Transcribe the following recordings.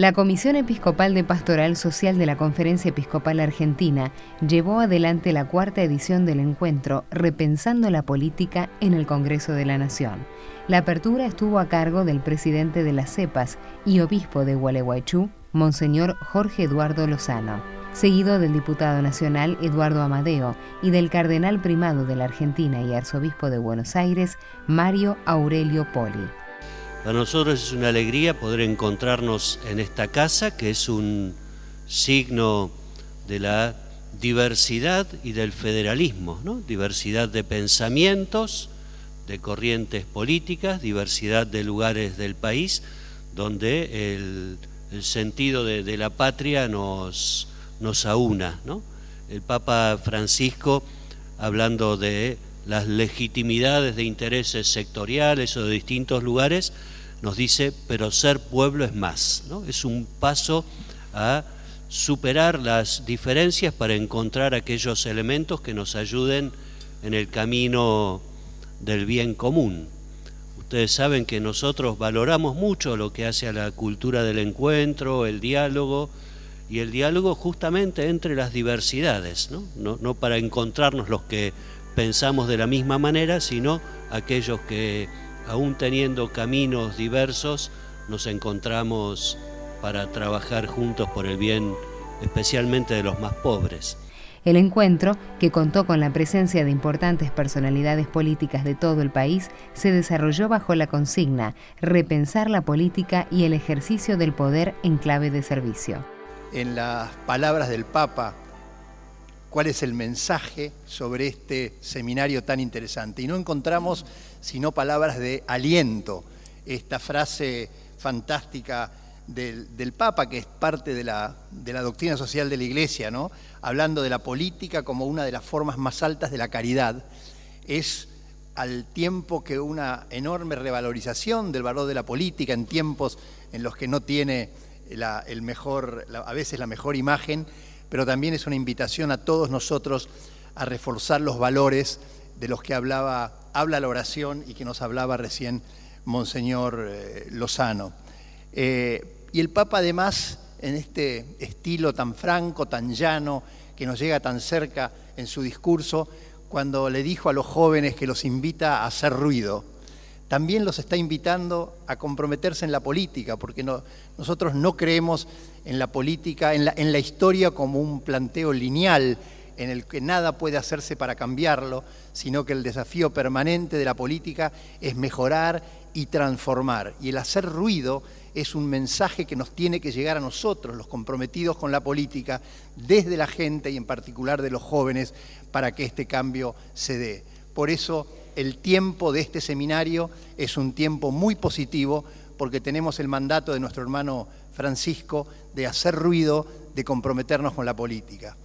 La Comisión Episcopal de Pastoral Social de la Conferencia Episcopal Argentina llevó adelante la cuarta edición del encuentro Repensando la Política en el Congreso de la Nación. La apertura estuvo a cargo del presidente de las CEPAS y obispo de Gualeguaychú, Monseñor Jorge Eduardo Lozano, seguido del diputado nacional Eduardo Amadeo y del cardenal primado de la Argentina y arzobispo de Buenos Aires, Mario Aurelio Poli. Para nosotros es una alegría poder encontrarnos en esta casa, que es un signo de la diversidad y del federalismo, ¿no? Diversidad de pensamientos, de corrientes políticas, diversidad de lugares del país, donde el sentido de la patria nos aúna, ¿no? El Papa Francisco, hablando de las legitimidades de intereses sectoriales o de distintos lugares, nos dice, pero ser pueblo es más, ¿no? Es un paso a superar las diferencias para encontrar aquellos elementos que nos ayuden en el camino del bien común. Ustedes saben que nosotros valoramos mucho lo que hace a la cultura del encuentro, el diálogo, y el diálogo justamente entre las diversidades, ¿no? No para encontrarnos los que pensamos de la misma manera, sino aquellos que, aún teniendo caminos diversos, nos encontramos para trabajar juntos por el bien, especialmente de los más pobres. El encuentro, que contó con la presencia de importantes personalidades políticas de todo el país, se desarrolló bajo la consigna Repensar la política y el ejercicio del poder en clave de servicio. En las palabras del Papa, ¿cuál es el mensaje sobre este seminario tan interesante? Y no encontramos sino palabras de aliento. Esta frase fantástica del Papa, que es parte de la doctrina social de la Iglesia, ¿no? Hablando de la política como una de las formas más altas de la caridad, es al tiempo que una enorme revalorización del valor de la política en tiempos en los que no tiene a veces la mejor imagen, pero también es una invitación a todos nosotros a reforzar los valores de los que habla la oración y que nos hablaba recién Monseñor Lozano. Y el Papa además, en este estilo tan franco, tan llano, que nos llega tan cerca en su discurso, cuando le dijo a los jóvenes que los invita a hacer ruido, también los está invitando a comprometerse en la política, porque nosotros no creemos en la política, en la historia como un planteo lineal en el que nada puede hacerse para cambiarlo, sino que el desafío permanente de la política es mejorar y transformar. Y el hacer ruido es un mensaje que nos tiene que llegar a nosotros, los comprometidos con la política, desde la gente y en particular de los jóvenes, para que este cambio se dé. Por eso el tiempo de este seminario es un tiempo muy positivo, porque tenemos el mandato de nuestro hermano Francisco de hacer ruido, de comprometernos con la política.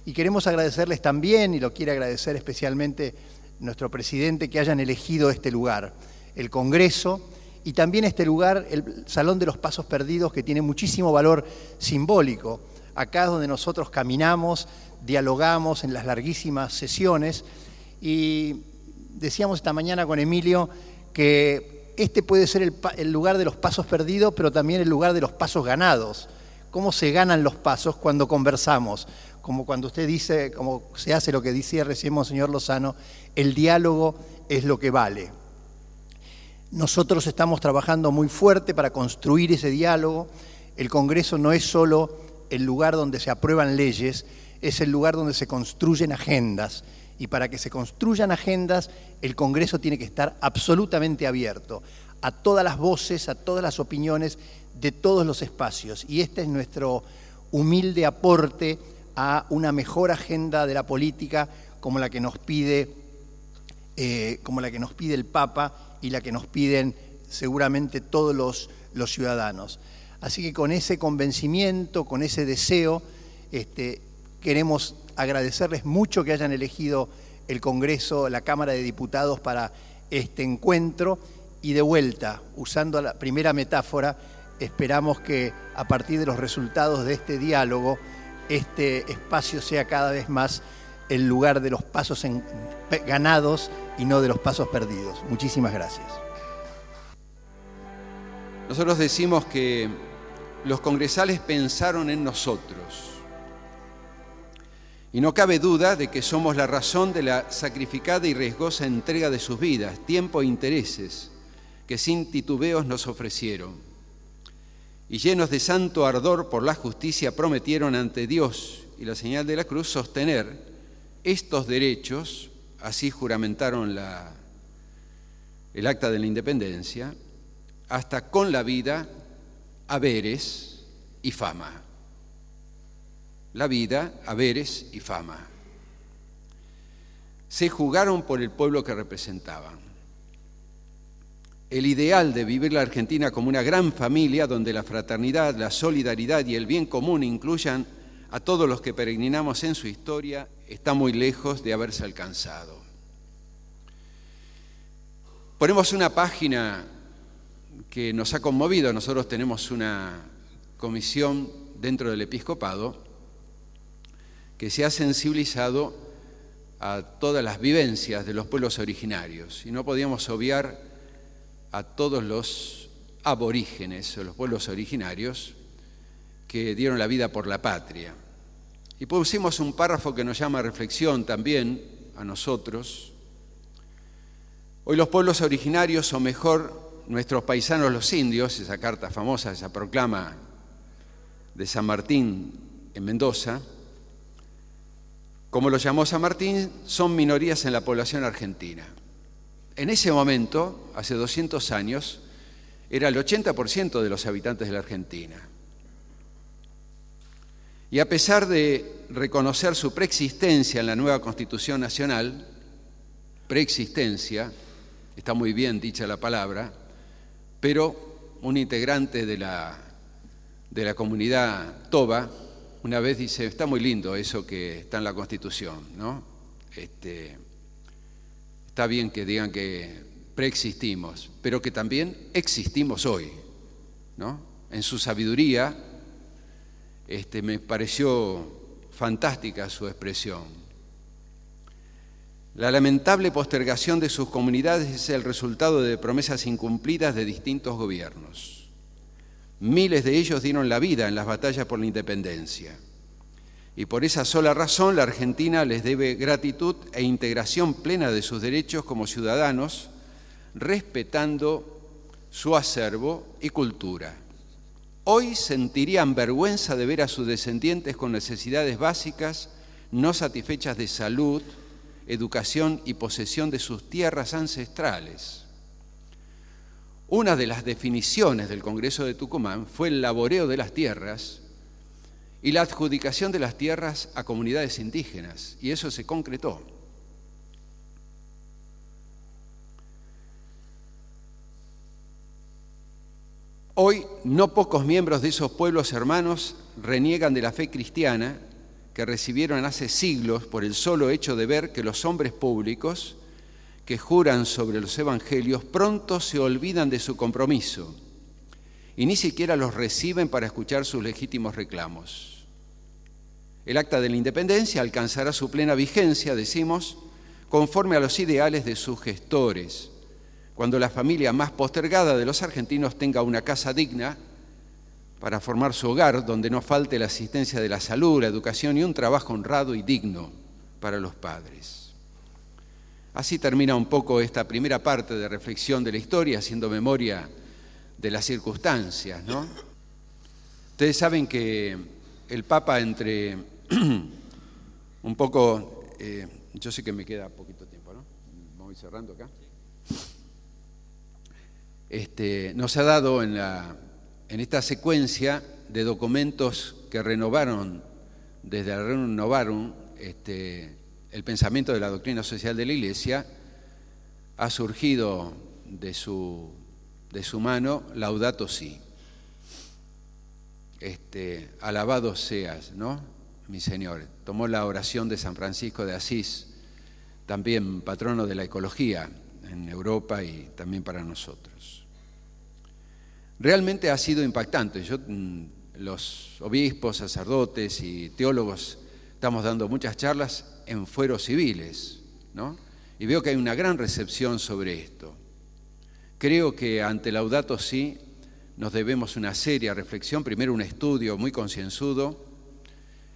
Y queremos agradecerles también, y lo quiere agradecer especialmente nuestro presidente, que hayan elegido este lugar, el Congreso, y también este lugar, el Salón de los Pasos Perdidos, que tiene muchísimo valor simbólico. Acá es donde nosotros caminamos, dialogamos en las larguísimas sesiones, y decíamos esta mañana con Emilio que este puede ser el lugar de los pasos perdidos, pero también el lugar de los pasos ganados. ¿Cómo se ganan los pasos? Cuando conversamos. Como cuando usted dice, como se hace lo que decía recién Monseñor Lozano, el diálogo es lo que vale. Nosotros estamos trabajando muy fuerte para construir ese diálogo. El Congreso no es solo el lugar donde se aprueban leyes, es el lugar donde se construyen agendas. Y para que se construyan agendas, el Congreso tiene que estar absolutamente abierto a todas las voces, a todas las opiniones de todos los espacios. Y este es nuestro humilde aporte a una mejor agenda de la política como la que nos pide el Papa y la que nos piden seguramente todos los ciudadanos. Así que con ese convencimiento, con ese deseo, queremos agradecerles mucho que hayan elegido el Congreso, la Cámara de Diputados para este encuentro, y de vuelta, usando la primera metáfora, esperamos que a partir de los resultados de este diálogo, este espacio sea cada vez más el lugar de los pasos ganados y no de los pasos perdidos. Muchísimas gracias. Nosotros decimos que los congresales pensaron en nosotros. Y no cabe duda de que somos la razón de la sacrificada y riesgosa entrega de sus vidas, tiempo e intereses que sin titubeos nos ofrecieron. Y llenos de santo ardor por la justicia prometieron ante Dios y la señal de la cruz sostener estos derechos, así juramentaron el acta de la independencia, hasta con la vida, haberes y fama. La vida, haberes y fama. Se jugaron por el pueblo que representaban. El ideal de vivir la Argentina como una gran familia donde la fraternidad, la solidaridad y el bien común incluyan a todos los que peregrinamos en su historia está muy lejos de haberse alcanzado. Ponemos una página que nos ha conmovido. Nosotros tenemos una comisión dentro del episcopado que se ha sensibilizado a todas las vivencias de los pueblos originarios. Y no podíamos obviar a todos los aborígenes o los pueblos originarios que dieron la vida por la patria. Y pusimos un párrafo que nos llama a reflexión también a nosotros. Hoy los pueblos originarios, o mejor, nuestros paisanos los indios, esa carta famosa, esa proclama de San Martín en Mendoza, como lo llamó San Martín, son minorías en la población argentina. En ese momento, hace 200 años, era el 80% de los habitantes de la Argentina. Y a pesar de reconocer su preexistencia en la nueva Constitución Nacional, preexistencia, está muy bien dicha la palabra, pero un integrante de la comunidad toba una vez dice, está muy lindo eso que está en la Constitución, ¿no? Está bien que digan que preexistimos, pero que también existimos hoy, ¿no? En su sabiduría, me pareció fantástica su expresión. La lamentable postergación de sus comunidades es el resultado de promesas incumplidas de distintos gobiernos. Miles de ellos dieron la vida en las batallas por la independencia. Y por esa sola razón la Argentina les debe gratitud e integración plena de sus derechos como ciudadanos, respetando su acervo y cultura. Hoy sentirían vergüenza de ver a sus descendientes con necesidades básicas no satisfechas de salud, educación y posesión de sus tierras ancestrales. Una de las definiciones del Congreso de Tucumán fue el laboreo de las tierras y la adjudicación de las tierras a comunidades indígenas, y eso se concretó. Hoy, no pocos miembros de esos pueblos hermanos reniegan de la fe cristiana que recibieron hace siglos por el solo hecho de ver que los hombres públicos que juran sobre los evangelios pronto se olvidan de su compromiso y ni siquiera los reciben para escuchar sus legítimos reclamos. El acta de la independencia alcanzará su plena vigencia, decimos, conforme a los ideales de sus gestores, cuando la familia más postergada de los argentinos tenga una casa digna para formar su hogar, donde no falte la asistencia de la salud, la educación y un trabajo honrado y digno para los padres. Así termina un poco esta primera parte de reflexión de la historia, haciendo memoria de las circunstancias, ¿no? Ustedes saben que el Papa entre un poco, yo sé que me queda poquito tiempo, ¿no? Vamos cerrando acá. Nos ha dado en esta secuencia de documentos que renovaron desde la Rerum Novarum, el pensamiento de la doctrina social de la Iglesia, ha surgido de su mano Laudato Si. Alabado seas, ¿no? Mi Señor. Tomó la oración de San Francisco de Asís, también patrono de la ecología en Europa y también para nosotros. Realmente ha sido impactante. Los obispos, sacerdotes y teólogos estamos dando muchas charlas en fueros civiles, ¿no? Y veo que hay una gran recepción sobre esto. Creo que ante Laudato Si nos debemos una seria reflexión, primero un estudio muy concienzudo,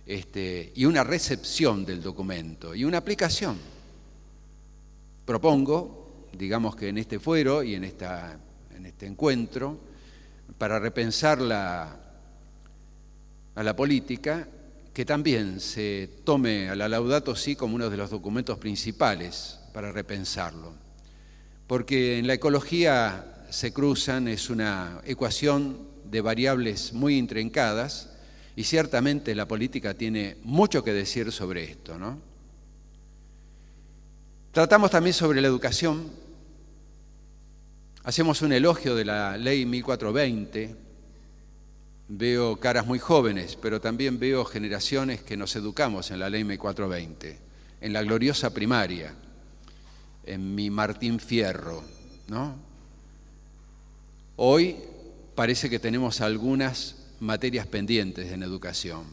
y una recepción del documento y una aplicación. Propongo, digamos que en este fuero y en este encuentro, para repensar a la política, que también se tome a la Laudato Si como uno de los documentos principales para repensarlo. Porque en la ecología se cruzan, es una ecuación de variables muy intrincadas y ciertamente la política tiene mucho que decir sobre esto, ¿no? Tratamos también sobre la educación, hacemos un elogio de la Ley 1420, veo caras muy jóvenes, pero también veo generaciones que nos educamos en la Ley 1420, en la gloriosa primaria, en mi Martín Fierro, ¿no? Hoy parece que tenemos algunas materias pendientes en educación.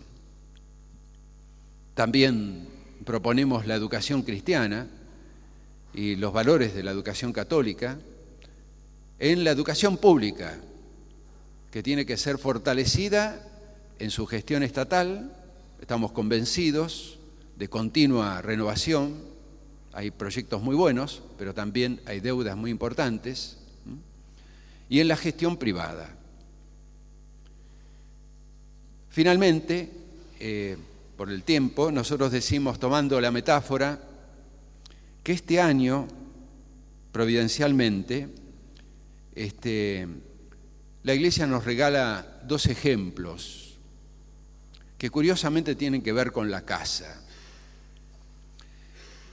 También proponemos la educación cristiana y los valores de la educación católica en la educación pública, que tiene que ser fortalecida en su gestión estatal. Estamos convencidos de continua renovación. Hay proyectos muy buenos, pero también hay deudas muy importantes. Y en la gestión privada. Finalmente, por el tiempo, nosotros decimos, tomando la metáfora, que este año, providencialmente, la Iglesia nos regala 2 ejemplos que curiosamente tienen que ver con la casa.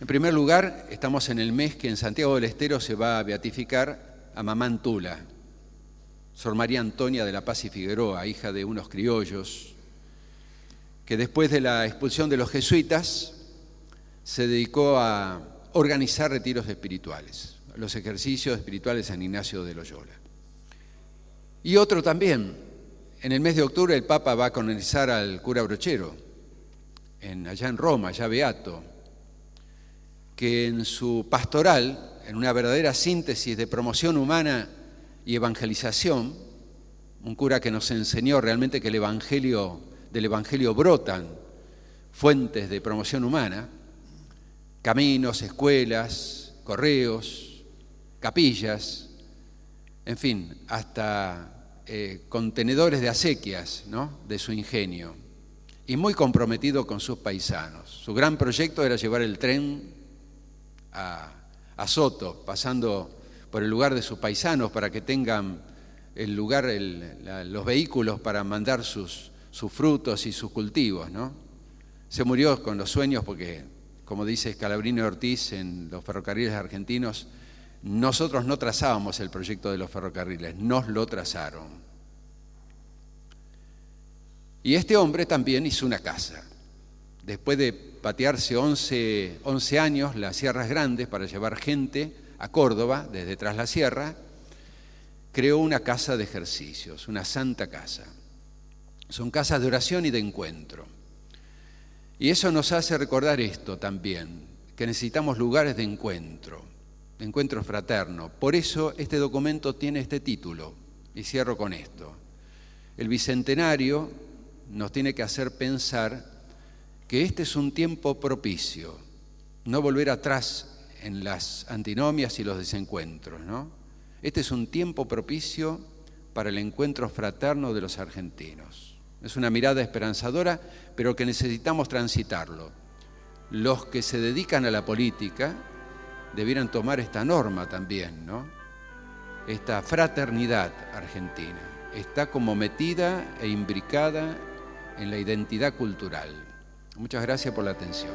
En primer lugar, estamos en el mes que en Santiago del Estero se va a beatificar a Mamá Antula, Sor María Antonia de la Paz y Figueroa, hija de unos criollos, que después de la expulsión de los jesuitas se dedicó a organizar retiros espirituales, los ejercicios espirituales de San Ignacio de Loyola. Y otro también, en el mes de octubre el Papa va a canonizar al cura Brochero, allá en Roma, ya beato, que en su pastoral, en una verdadera síntesis de promoción humana y evangelización, un cura que nos enseñó realmente que del Evangelio brotan fuentes de promoción humana, caminos, escuelas, correos, capillas, en fin, hasta contenedores de acequias, ¿no?, de su ingenio, y muy comprometido con sus paisanos. Su gran proyecto era llevar el tren a Soto, pasando por el lugar de sus paisanos para que tengan el lugar, los vehículos para mandar sus frutos y sus cultivos, ¿no? Se murió con los sueños porque, como dice Scalabrini Ortiz en los ferrocarriles argentinos, nosotros no trazábamos el proyecto de los ferrocarriles, nos lo trazaron. Y este hombre también hizo una casa. Después de patearse 11 años las Sierras Grandes para llevar gente a Córdoba, desde Tras la Sierra, creó una casa de ejercicios, una santa casa. Son casas de oración y de encuentro. Y eso nos hace recordar esto también, que necesitamos lugares de encuentro fraterno. Por eso este documento tiene este título, y cierro con esto. El Bicentenario nos tiene que hacer pensar que este es un tiempo propicio, no volver atrás en las antinomias y los desencuentros, ¿no? Este es un tiempo propicio para el encuentro fraterno de los argentinos. Es una mirada esperanzadora, pero que necesitamos transitarlo. Los que se dedican a la política debieran tomar esta norma también, ¿no? Esta fraternidad argentina está como metida e imbricada en la identidad cultural. Muchas gracias por la atención,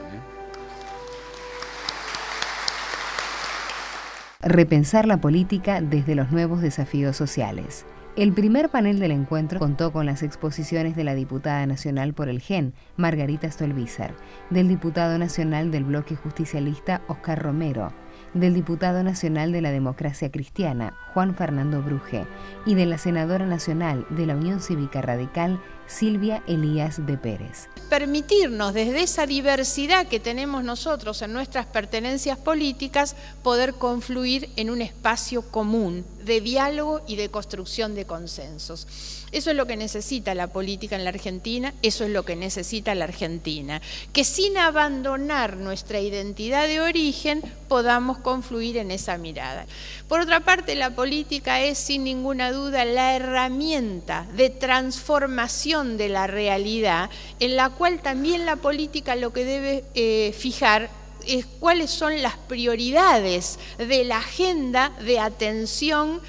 Repensar la política desde los nuevos desafíos sociales. El primer panel del encuentro contó con las exposiciones de la diputada nacional por el GEN, Margarita Stolbizer, del diputado nacional del bloque justicialista, Oscar Romero, del diputado nacional de la Democracia Cristiana, Juan Fernando Bruje, y de la senadora nacional de la Unión Cívica Radical, Silvia Elías de Pérez. Permitirnos desde esa diversidad que tenemos nosotros en nuestras pertenencias políticas, poder confluir en un espacio común de diálogo y de construcción de consensos. Eso es lo que necesita la política en la Argentina, eso es lo que necesita la Argentina. Que sin abandonar nuestra identidad de origen podamos confluir en esa mirada. Por otra parte, la política es sin ninguna duda la herramienta de transformación de la realidad, en la cual también la política lo que debe fijar es cuáles son las prioridades de la agenda de atención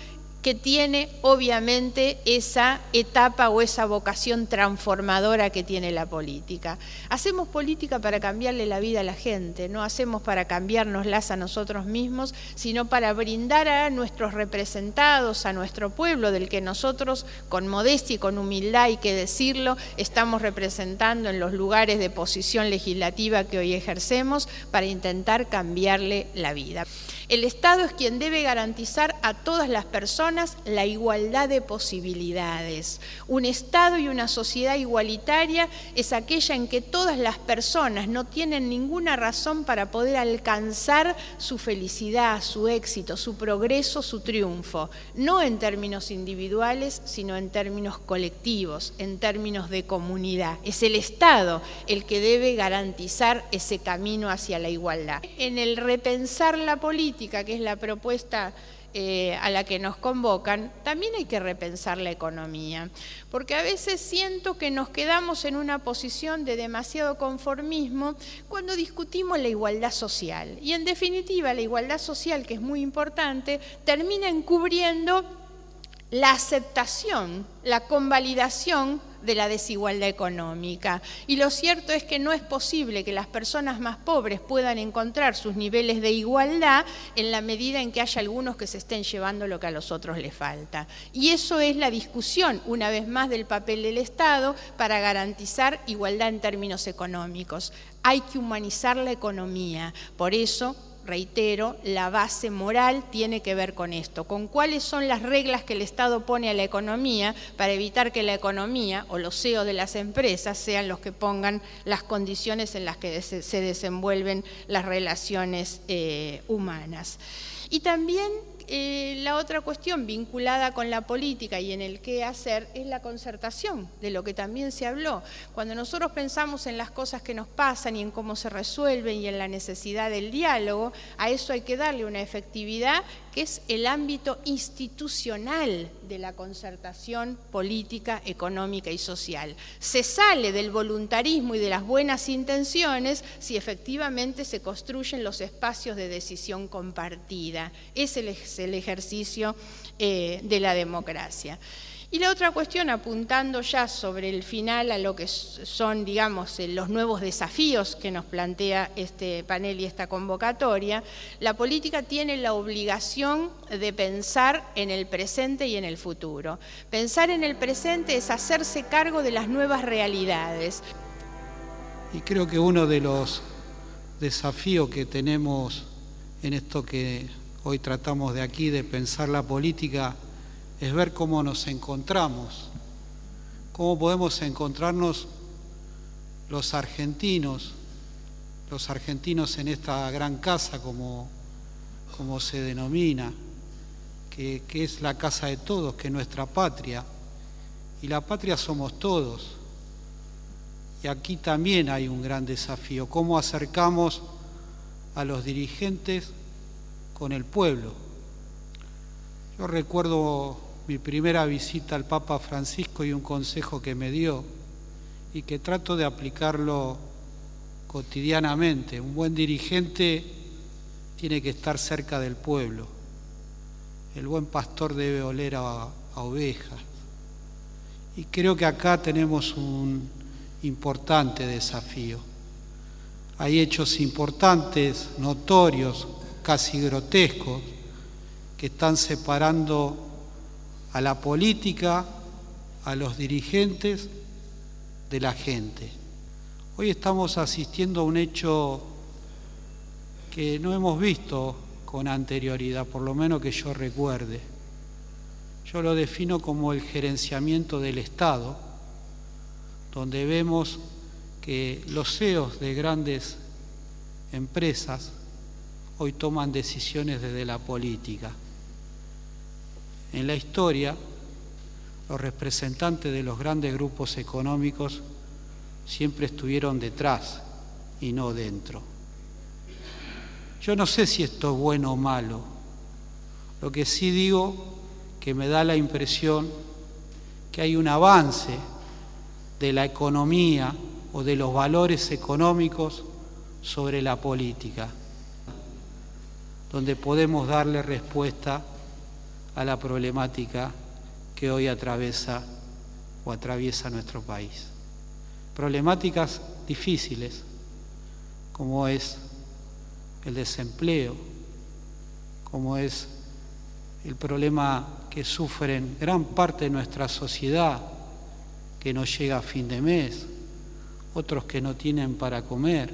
que tiene obviamente esa etapa o esa vocación transformadora que tiene la política. Hacemos política para cambiarle la vida a la gente, no hacemos para cambiárnoslas a nosotros mismos, sino para brindar a nuestros representados, a nuestro pueblo, del que nosotros con modestia y con humildad, hay que decirlo, estamos representando en los lugares de posición legislativa que hoy ejercemos, para intentar cambiarle la vida. El Estado es quien debe garantizar a todas las personas la igualdad de posibilidades. Un Estado y una sociedad igualitaria es aquella en que todas las personas no tienen ninguna razón para poder alcanzar su felicidad, su éxito, su progreso, su triunfo. No en términos individuales, sino en términos colectivos, en términos de comunidad. Es el Estado el que debe garantizar ese camino hacia la igualdad. En el repensar la política, que es la propuesta a la que nos convocan, también hay que repensar la economía, porque a veces siento que nos quedamos en una posición de demasiado conformismo cuando discutimos la igualdad social. Y en definitiva, la igualdad social, que es muy importante, termina encubriendo la aceptación, la convalidación de la desigualdad económica. Y lo cierto es que no es posible que las personas más pobres puedan encontrar sus niveles de igualdad en la medida en que haya algunos que se estén llevando lo que a los otros les falta. Y eso es la discusión, una vez más, del papel del Estado para garantizar igualdad en términos económicos. Hay que humanizar la economía. Por eso, reitero, la base moral tiene que ver con esto, con cuáles son las reglas que el Estado pone a la economía para evitar que la economía o los CEOs de las empresas sean los que pongan las condiciones en las que se desenvuelven las relaciones humanas. Y también la otra cuestión vinculada con la política y en el qué hacer es la concertación, de lo que también se habló. Cuando nosotros pensamos en las cosas que nos pasan y en cómo se resuelven y en la necesidad del diálogo, a eso hay que darle una efectividad que es el ámbito institucional de la concertación política, económica y social. Se sale del voluntarismo y de las buenas intenciones si efectivamente se construyen los espacios de decisión compartida. Ese es el ejercicio de la democracia. Y la otra cuestión, apuntando ya sobre el final a lo que son, digamos, los nuevos desafíos que nos plantea este panel y esta convocatoria, la política tiene la obligación de pensar en el presente y en el futuro. Pensar en el presente es hacerse cargo de las nuevas realidades. Y creo que uno de los desafíos que tenemos en esto que hoy tratamos de aquí, de pensar la política, es ver cómo nos encontramos, cómo podemos encontrarnos los argentinos en esta gran casa, como se denomina, que es la casa de todos, que es nuestra patria, y la patria somos todos. Y aquí también hay un gran desafío, cómo acercamos a los dirigentes con el pueblo. Yo recuerdo mi primera visita al Papa Francisco y un consejo que me dio y que trato de aplicarlo cotidianamente. Un buen dirigente tiene que estar cerca del pueblo. El buen pastor debe oler a ovejas. Y creo que acá tenemos un importante desafío. Hay hechos importantes, notorios, casi grotescos, que están separando a la política, a los dirigentes, de la gente. Hoy estamos asistiendo a un hecho que no hemos visto con anterioridad, por lo menos que yo recuerde. Yo lo defino como el gerenciamiento del Estado, donde vemos que los CEOs de grandes empresas hoy toman decisiones desde la política. En la historia, los representantes de los grandes grupos económicos siempre estuvieron detrás y no dentro. Yo no sé si esto es bueno o malo. Lo que sí digo que me da la impresión que hay un avance de la economía o de los valores económicos sobre la política, donde podemos darle respuesta a la problemática que hoy atraviesa nuestro país. Problemáticas difíciles, como es el desempleo, como es el problema que sufren gran parte de nuestra sociedad, que no llega a fin de mes, otros que no tienen para comer,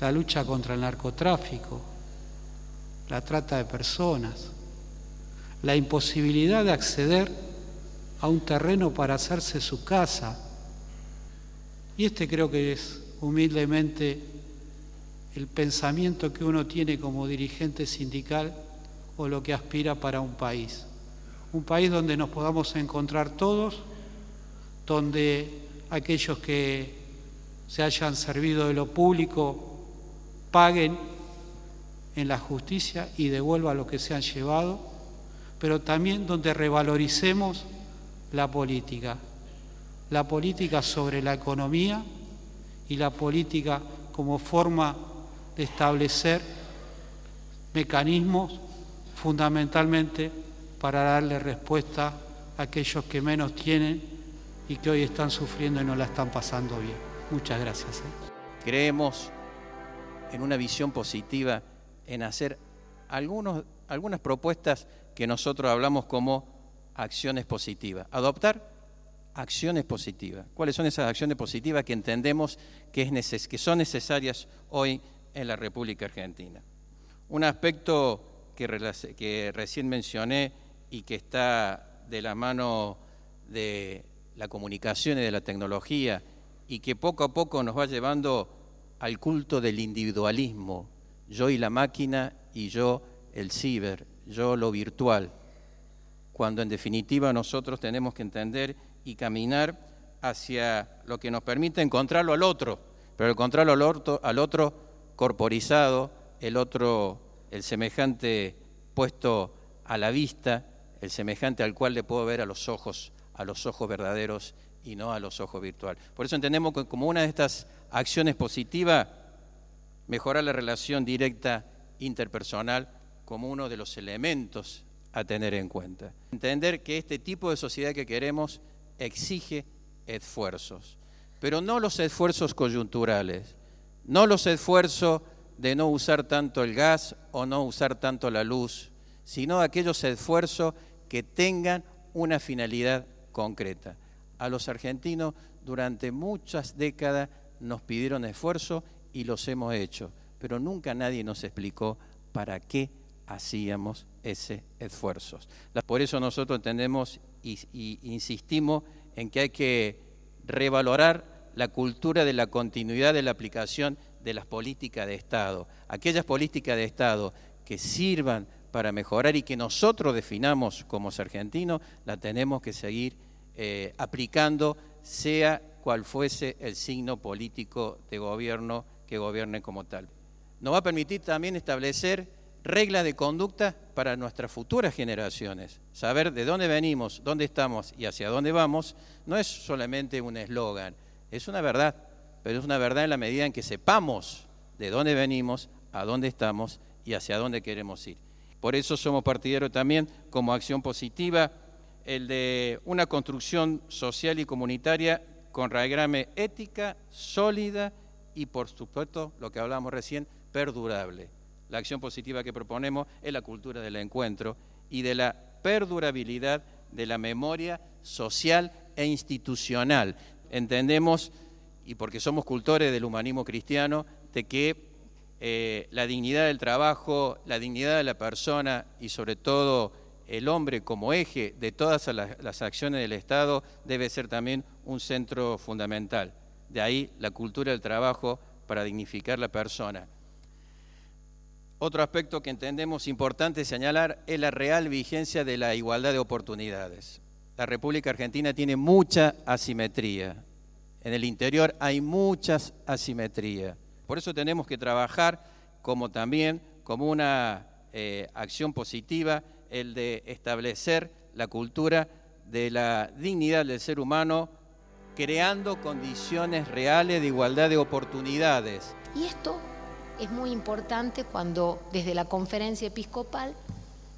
la lucha contra el narcotráfico, la trata de personas, la imposibilidad de acceder a un terreno para hacerse su casa. Y este creo que es humildemente el pensamiento que uno tiene como dirigente sindical o lo que aspira para un país. Un país donde nos podamos encontrar todos, donde aquellos que se hayan servido de lo público paguen en la justicia y devuelvan lo que se han llevado, pero también donde revaloricemos la política sobre la economía y la política como forma de establecer mecanismos fundamentalmente para darle respuesta a aquellos que menos tienen y que hoy están sufriendo y no la están pasando bien. Muchas gracias. Creemos en una visión positiva, en hacer algunas propuestas que nosotros hablamos como acciones positivas. Adoptar acciones positivas. ¿Cuáles son esas acciones positivas que entendemos que son necesarias hoy en la República Argentina? Un aspecto que recién mencioné y que está de la mano de la comunicación y de la tecnología y que poco a poco nos va llevando al culto del individualismo, yo y la máquina y yo el ciber, yo lo virtual, cuando en definitiva nosotros tenemos que entender y caminar hacia lo que nos permite encontrarlo al otro, pero encontrarlo al otro corporizado, el semejante puesto a la vista, el semejante al cual le puedo ver a los ojos verdaderos y no a los ojos virtuales. Por eso entendemos que como una de estas acciones positivas, mejorar la relación directa interpersonal como uno de los elementos a tener en cuenta. Entender que este tipo de sociedad que queremos exige esfuerzos, pero no los esfuerzos coyunturales, no los esfuerzos de no usar tanto el gas o no usar tanto la luz, sino aquellos esfuerzos que tengan una finalidad concreta. A los argentinos durante muchas décadas nos pidieron esfuerzo y los hemos hecho, pero nunca nadie nos explicó para qué hacíamos ese esfuerzo. Por eso nosotros entendemos y insistimos en que hay que revalorar la cultura de la continuidad de la aplicación de las políticas de Estado. Aquellas políticas de Estado que sirvan para mejorar y que nosotros definamos como argentinos, la tenemos que seguir aplicando, sea cual fuese el signo político de gobierno que gobierne como tal. Nos va a permitir también establecer reglas de conducta para nuestras futuras generaciones. Saber de dónde venimos, dónde estamos y hacia dónde vamos no es solamente un eslogan, es una verdad, pero es una verdad en la medida en que sepamos de dónde venimos, a dónde estamos y hacia dónde queremos ir. Por eso somos partidarios también, como acción positiva, el de una construcción social y comunitaria con raigrame ética, sólida y, por supuesto, lo que hablábamos recién, perdurable. La acción positiva que proponemos es la cultura del encuentro y de la perdurabilidad de la memoria social e institucional. Entendemos, y porque somos cultores del humanismo cristiano, de que la dignidad del trabajo, la dignidad de la persona y sobre todo el hombre como eje de todas las acciones del Estado debe ser también un centro fundamental. De ahí la cultura del trabajo para dignificar la persona. Otro aspecto que entendemos importante señalar es la real vigencia de la igualdad de oportunidades. La República Argentina tiene mucha asimetría. En el interior hay muchas asimetrías. Por eso tenemos que trabajar también como una acción positiva el de establecer la cultura de la dignidad del ser humano, creando condiciones reales de igualdad de oportunidades. Y esto es muy importante cuando desde la Conferencia Episcopal,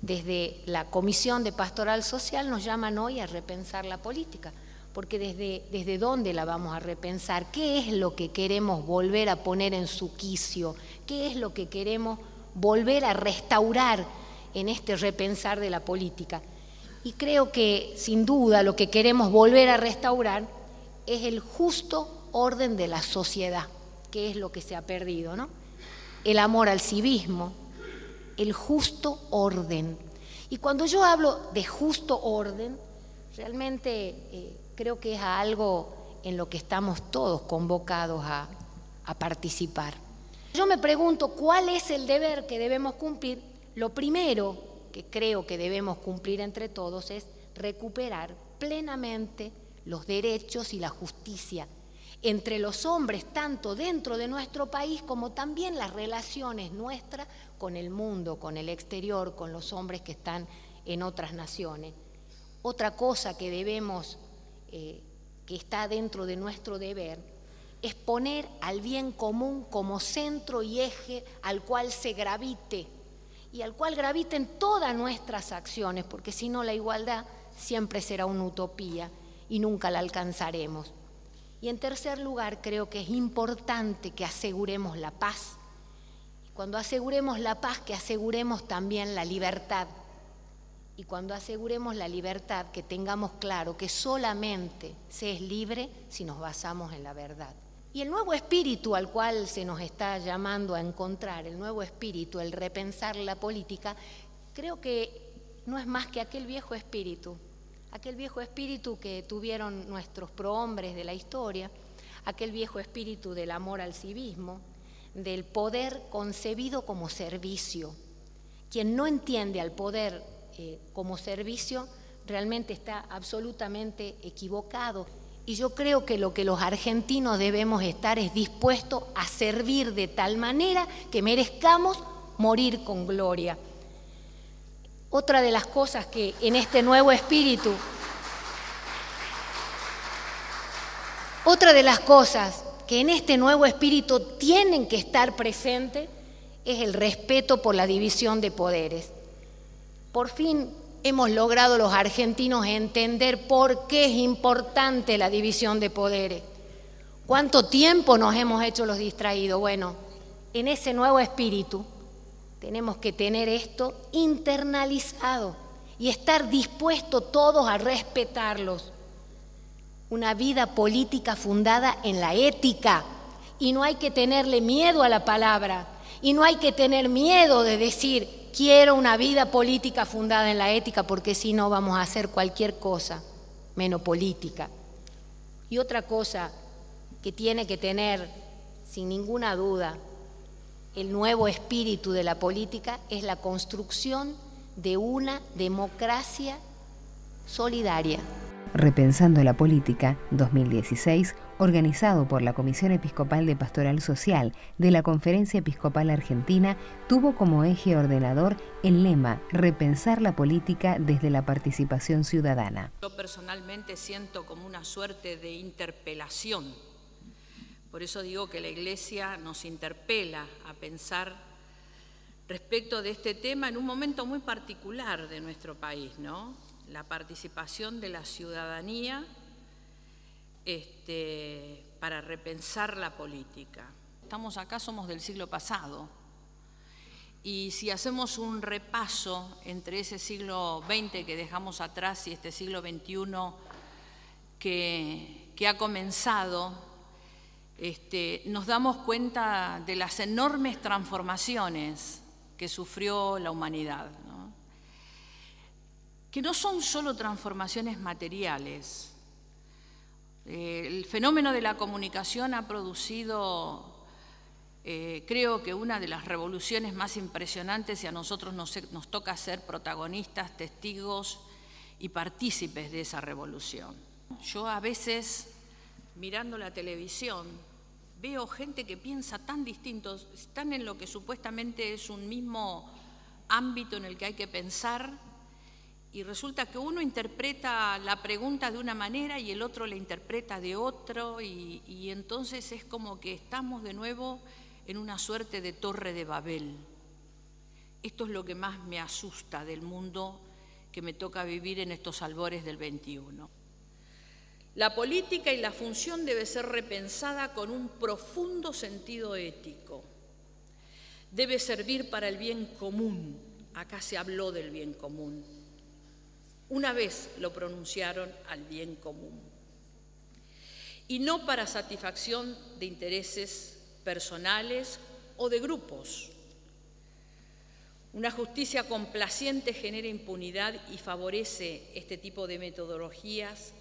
desde la Comisión de Pastoral Social, nos llaman hoy a repensar la política. Porque desde dónde la vamos a repensar, qué es lo que queremos volver a poner en su quicio, qué es lo que queremos volver a restaurar en este repensar de la política. Y creo que sin duda lo que queremos volver a restaurar es el justo orden de la sociedad, que es lo que se ha perdido, ¿no? El amor al civismo, el justo orden. Y cuando yo hablo de justo orden, realmente creo que es algo en lo que estamos todos convocados a participar. Yo me pregunto cuál es el deber que debemos cumplir. Lo primero que creo que debemos cumplir entre todos es recuperar plenamente los derechos y la justicia entre los hombres, tanto dentro de nuestro país como también las relaciones nuestras con el mundo, con el exterior, con los hombres que están en otras naciones. Otra cosa que debemos, que está dentro de nuestro deber, es poner al bien común como centro y eje al cual se gravite y al cual graviten todas nuestras acciones, porque si no la igualdad siempre será una utopía y nunca la alcanzaremos. Y en tercer lugar, creo que es importante que aseguremos la paz. Y cuando aseguremos la paz, que aseguremos también la libertad. Y cuando aseguremos la libertad, que tengamos claro que solamente se es libre si nos basamos en la verdad. Y el nuevo espíritu al cual se nos está llamando a encontrar, el nuevo espíritu, el repensar la política, creo que no es más que aquel viejo espíritu que tuvieron nuestros prohombres de la historia, aquel viejo espíritu del amor al civismo, del poder concebido como servicio. Quien no entiende al poder como servicio realmente está absolutamente equivocado. Y yo creo que lo que los argentinos debemos estar es dispuestos a servir de tal manera que merezcamos morir con gloria. Otra de las cosas que en este nuevo espíritu, tienen que estar presentes es el respeto por la división de poderes. Por fin hemos logrado los argentinos entender por qué es importante la división de poderes. ¿Cuánto tiempo nos hemos hecho los distraídos? Bueno, en ese nuevo espíritu tenemos que tener esto internalizado y estar dispuestos todos a respetarlos. Una vida política fundada en la ética, y no hay que tenerle miedo a la palabra, y no hay que tener miedo de decir quiero una vida política fundada en la ética, porque si no vamos a hacer cualquier cosa menos política. Y otra cosa que tiene que tener sin ninguna duda el nuevo espíritu de la política es la construcción de una democracia solidaria. Repensando la Política 2016, organizado por la Comisión Episcopal de Pastoral Social de la Conferencia Episcopal Argentina, tuvo como eje ordenador el lema Repensar la política desde la participación ciudadana. Yo personalmente siento como una suerte de interpelación. Por eso digo que la Iglesia nos interpela a pensar respecto de este tema en un momento muy particular de nuestro país, ¿no? La participación de la ciudadanía para repensar la política. Estamos acá, somos del siglo pasado, y si hacemos un repaso entre ese siglo XX que dejamos atrás y este siglo XXI que ha comenzado, nos damos cuenta de las enormes transformaciones que sufrió la humanidad, ¿no? Que no son solo transformaciones materiales. El fenómeno de la comunicación ha producido, creo que una de las revoluciones más impresionantes, y a nosotros nos toca ser protagonistas, testigos y partícipes de esa revolución. Yo a veces, mirando la televisión, veo gente que piensa tan distinto, están en lo que supuestamente es un mismo ámbito en el que hay que pensar, y resulta que uno interpreta la pregunta de una manera y el otro la interpreta de otro, y entonces es como que estamos de nuevo en una suerte de Torre de Babel. Esto es lo que más me asusta del mundo que me toca vivir en estos albores del XXI. La política y la función debe ser repensada con un profundo sentido ético. Debe servir para el bien común. Acá se habló del bien común. Una vez lo pronunciaron, al bien común. Y no para satisfacción de intereses personales o de grupos. Una justicia complaciente genera impunidad y favorece este tipo de metodologías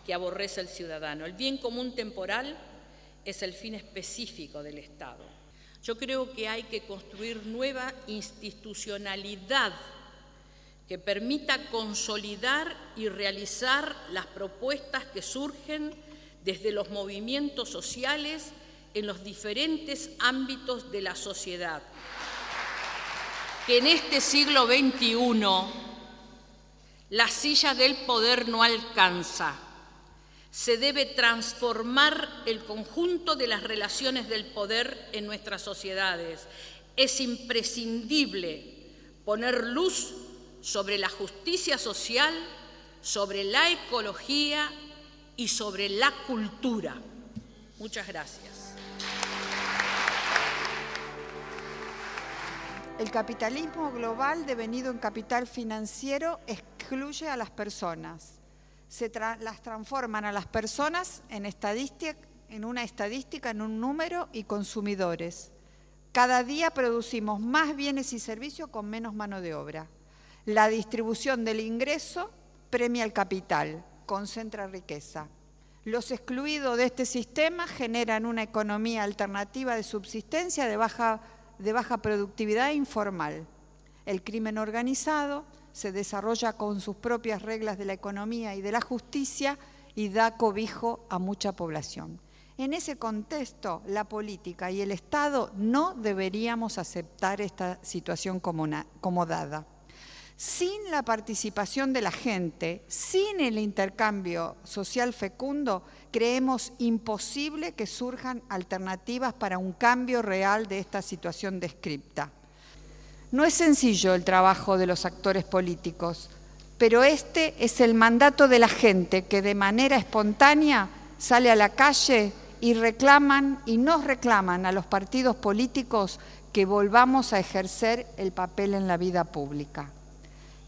que aborrece el ciudadano. El bien común temporal es el fin específico del Estado. Yo creo que hay que construir nueva institucionalidad que permita consolidar y realizar las propuestas que surgen desde los movimientos sociales en los diferentes ámbitos de la sociedad. Que en este siglo XXI la silla del poder no alcanza. Se debe transformar el conjunto de las relaciones del poder en nuestras sociedades. Es imprescindible poner luz sobre la justicia social, sobre la ecología y sobre la cultura. Muchas gracias. El capitalismo global devenido en capital financiero excluye a las personas. Las transforman a las personas en una estadística, en un número y consumidores. Cada día producimos más bienes y servicios con menos mano de obra. La distribución del ingreso premia el capital, concentra riqueza. Los excluidos de este sistema generan una economía alternativa de subsistencia de baja productividad informal. El crimen organizado se desarrolla con sus propias reglas de la economía y de la justicia y da cobijo a mucha población. En ese contexto, la política y el Estado no deberíamos aceptar esta situación como dada. Sin la participación de la gente, sin el intercambio social fecundo, creemos imposible que surjan alternativas para un cambio real de esta situación descripta. No es sencillo el trabajo de los actores políticos, pero este es el mandato de la gente que de manera espontánea sale a la calle y nos reclaman a los partidos políticos que volvamos a ejercer el papel en la vida pública.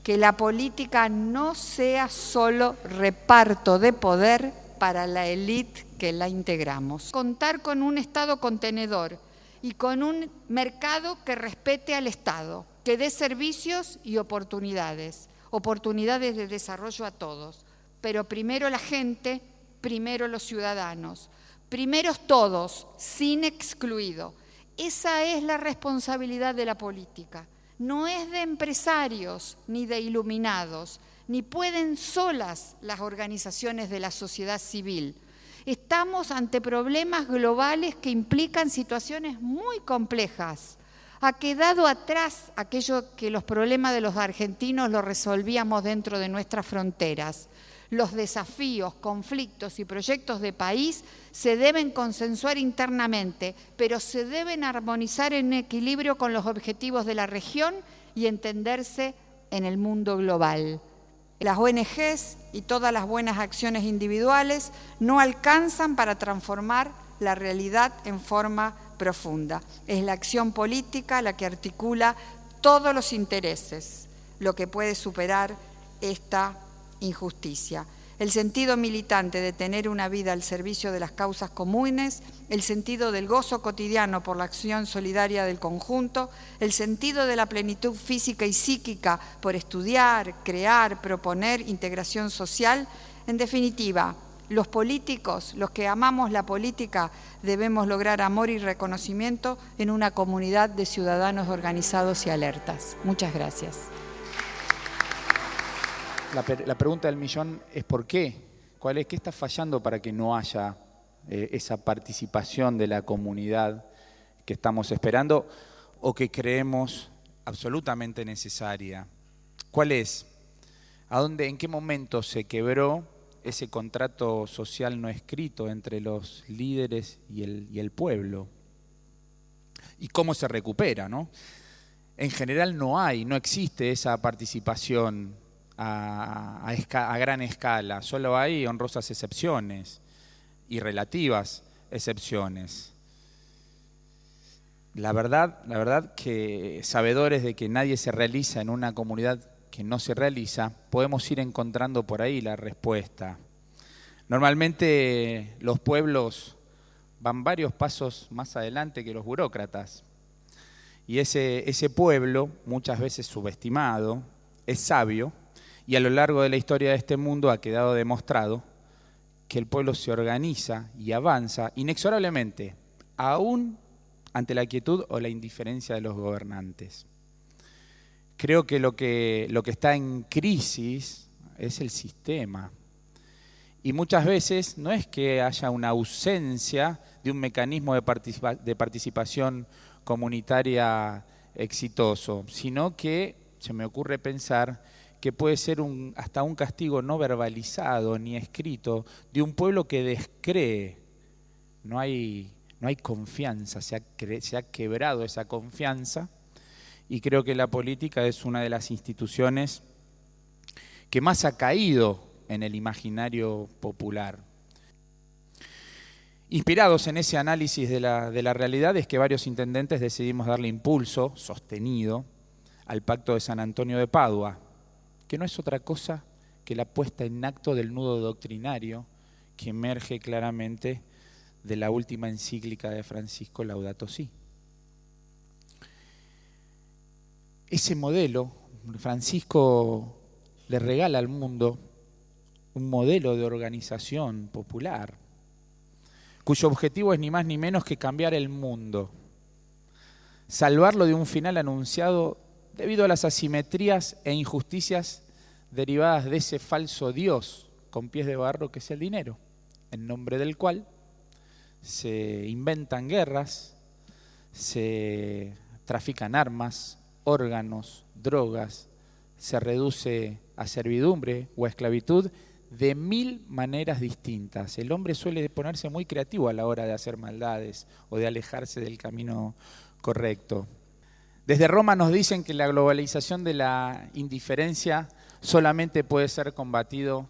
Que la política no sea solo reparto de poder para la élite que la integramos. Contar con un Estado contenedor y con un mercado que respete al Estado, que dé servicios y oportunidades de desarrollo a todos. Pero primero la gente, primero los ciudadanos, primero todos, sin excluido. Esa es la responsabilidad de la política. No es de empresarios ni de iluminados, ni pueden solas las organizaciones de la sociedad civil. Estamos ante problemas globales que implican situaciones muy complejas. Ha quedado atrás aquello que los problemas de los argentinos los resolvíamos dentro de nuestras fronteras. Los desafíos, conflictos y proyectos de país se deben consensuar internamente, pero se deben armonizar en equilibrio con los objetivos de la región y entenderse en el mundo global. Las ONGs y todas las buenas acciones individuales no alcanzan para transformar la realidad en forma profunda. Es la acción política la que articula todos los intereses, lo que puede superar esta injusticia. el sentido militante de tener una vida al servicio de las causas comunes, el sentido del gozo cotidiano por la acción solidaria del conjunto, el sentido de la plenitud física y psíquica por estudiar, crear, proponer integración social. En definitiva, los políticos, los que amamos la política, debemos lograr amor y reconocimiento en una comunidad de ciudadanos organizados y alertas. Muchas gracias. La pregunta del millón es ¿por qué? ¿Qué está fallando para que no haya esa participación de la comunidad que estamos esperando o que creemos absolutamente necesaria? ¿Cuál es? ¿En qué momento se quebró ese contrato social no escrito entre los líderes y el pueblo? ¿Y cómo se recupera, no? En general no existe esa participación a gran escala, solo hay honrosas excepciones y relativas excepciones. La verdad que sabedores de que nadie se realiza en una comunidad que no se realiza, podemos ir encontrando por ahí la respuesta. Normalmente los pueblos van varios pasos más adelante que los burócratas. Y ese pueblo, muchas veces subestimado, es sabio, y a lo largo de la historia de este mundo ha quedado demostrado que el pueblo se organiza y avanza inexorablemente, aún ante la quietud o la indiferencia de los gobernantes. Creo que lo que está en crisis es el sistema. Y muchas veces no es que haya una ausencia de un mecanismo de participación comunitaria exitoso, sino que se me ocurre pensar que puede ser hasta un castigo no verbalizado ni escrito de un pueblo que descree. No hay confianza, se ha quebrado esa confianza, y creo que la política es una de las instituciones que más ha caído en el imaginario popular. Inspirados en ese análisis de la realidad es que varios intendentes decidimos darle impulso sostenido al Pacto de San Antonio de Padua, que no es otra cosa que la puesta en acto del nudo doctrinario que emerge claramente de la última encíclica de Francisco, Laudato Si. Ese modelo, Francisco le regala al mundo un modelo de organización popular, cuyo objetivo es ni más ni menos que cambiar el mundo, salvarlo de un final anunciado debido a las asimetrías e injusticias derivadas de ese falso Dios con pies de barro que es el dinero, en nombre del cual se inventan guerras, se trafican armas, órganos, drogas, se reduce a servidumbre o a esclavitud de 1000 maneras distintas. El hombre suele ponerse muy creativo a la hora de hacer maldades o de alejarse del camino correcto. Desde Roma nos dicen que la globalización de la indiferencia solamente puede ser combatido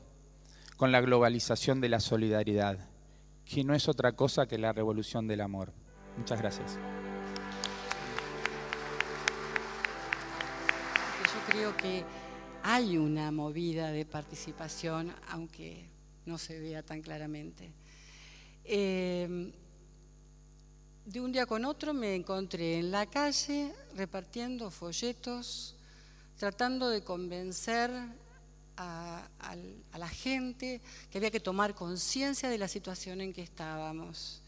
con la globalización de la solidaridad, que no es otra cosa que la revolución del amor. Muchas gracias. Yo creo que hay una movida de participación, aunque no se vea tan claramente. De un día con otro me encontré en la calle repartiendo folletos, tratando de convencer a la gente que había que tomar conciencia de la situación en que estábamos,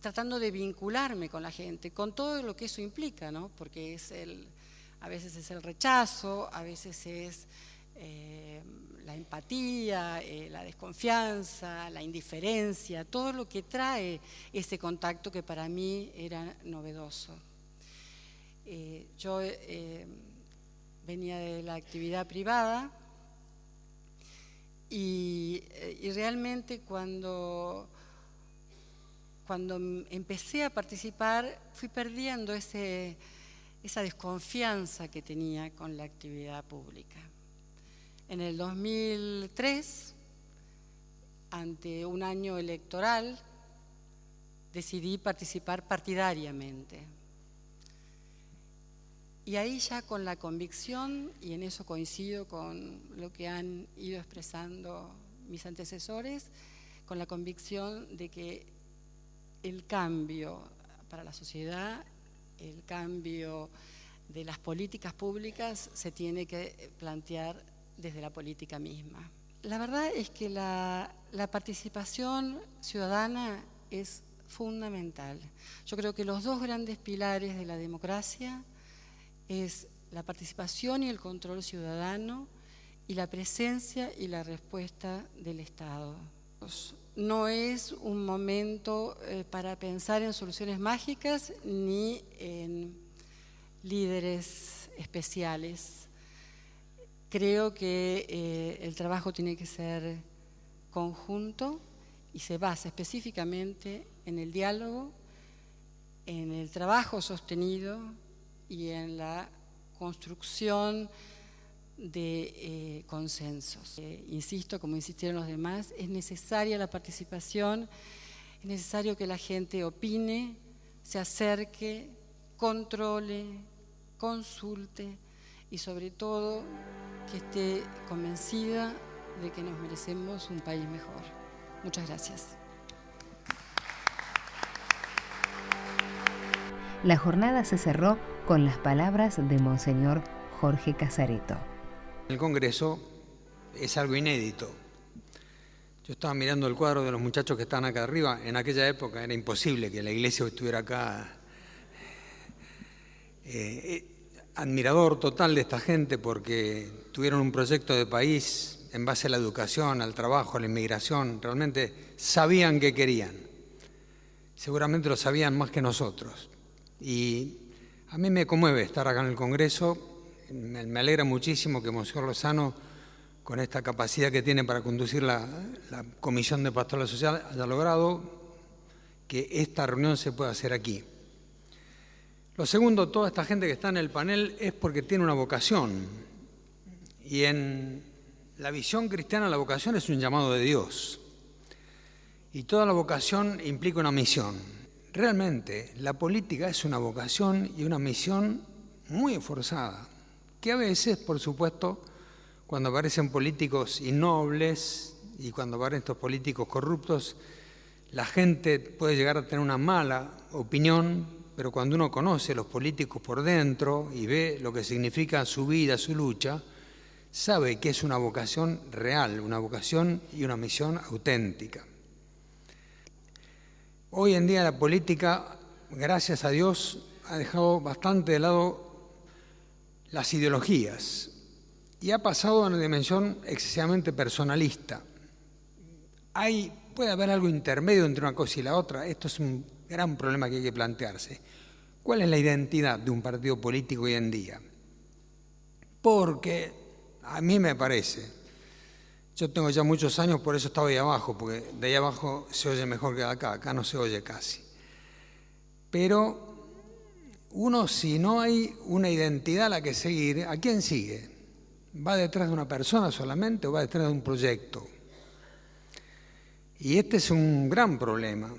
tratando de vincularme con la gente, con todo lo que eso implica, ¿no? Porque a veces es el rechazo, a veces es la empatía, la desconfianza, la indiferencia, todo lo que trae ese contacto que para mí era novedoso. Yo venía de la actividad privada y realmente cuando empecé a participar fui perdiendo esa desconfianza que tenía con la actividad pública. En el 2003, ante un año electoral, decidí participar partidariamente. Y ahí ya con la convicción, y en eso coincido con lo que han ido expresando mis antecesores, con la convicción de que el cambio para la sociedad, el cambio de las políticas públicas se tiene que plantear desde la política misma. La verdad es que la participación ciudadana es fundamental. Yo creo que los dos grandes pilares de la democracia es la participación y el control ciudadano y la presencia y la respuesta del Estado. No es un momento para pensar en soluciones mágicas ni en líderes especiales. Creo que el trabajo tiene que ser conjunto y se basa específicamente en el diálogo, en el trabajo sostenido y en la construcción de consensos. Insisto, como insistieron los demás, es necesaria la participación, es necesario que la gente opine, se acerque, controle, consulte y sobre todo que esté convencida de que nos merecemos un país mejor. Muchas gracias. La jornada se cerró con las palabras de Monseñor Jorge Casareto. El Congreso es algo inédito. Yo estaba mirando el cuadro de los muchachos que están acá arriba. En aquella época era imposible que la iglesia estuviera acá. Admirador total de esta gente porque tuvieron un proyecto de país en base a la educación, al trabajo, a la inmigración. Realmente sabían qué querían. Seguramente lo sabían más que nosotros. Y a mí me conmueve estar acá en el Congreso. Me alegra muchísimo que Monseñor Lozano, con esta capacidad que tiene para conducir la Comisión de Pastoral Social, haya logrado que esta reunión se pueda hacer aquí. Lo segundo, toda esta gente que está en el panel es porque tiene una vocación. Y en la visión cristiana la vocación es un llamado de Dios. Y toda la vocación implica una misión. Realmente la política es una vocación y una misión muy esforzada, que a veces, por supuesto, cuando aparecen políticos innobles y cuando aparecen estos políticos corruptos, la gente puede llegar a tener una mala opinión, pero cuando uno conoce a los políticos por dentro y ve lo que significa su vida, su lucha, sabe que es una vocación real, una vocación y una misión auténtica. Hoy en día la política, gracias a Dios, ha dejado bastante de lado las ideologías y ha pasado a una dimensión excesivamente personalista. Puede haber algo intermedio entre una cosa y la otra. Esto es un gran problema que hay que plantearse. ¿Cuál es la identidad de un partido político hoy en día? Porque a mí me parece, yo tengo ya muchos años, por eso estaba ahí abajo, porque de ahí abajo se oye mejor que de acá, acá no se oye casi. Pero uno, si no hay una identidad a la que seguir, ¿a quién sigue? ¿Va detrás de una persona solamente o va detrás de un proyecto? Y este es un gran problema.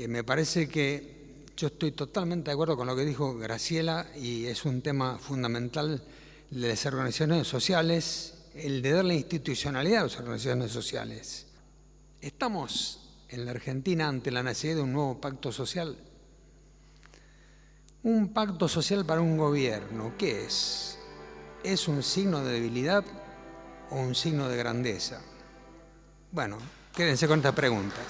Me parece que yo estoy totalmente de acuerdo con lo que dijo Graciela y es un tema fundamental de las organizaciones sociales, el de dar la institucionalidad a las organizaciones sociales. Estamos en la Argentina ante la necesidad de un nuevo pacto social. Un pacto social para un gobierno, ¿qué es? ¿Es un signo de debilidad o un signo de grandeza? Bueno, quédense con estas preguntas.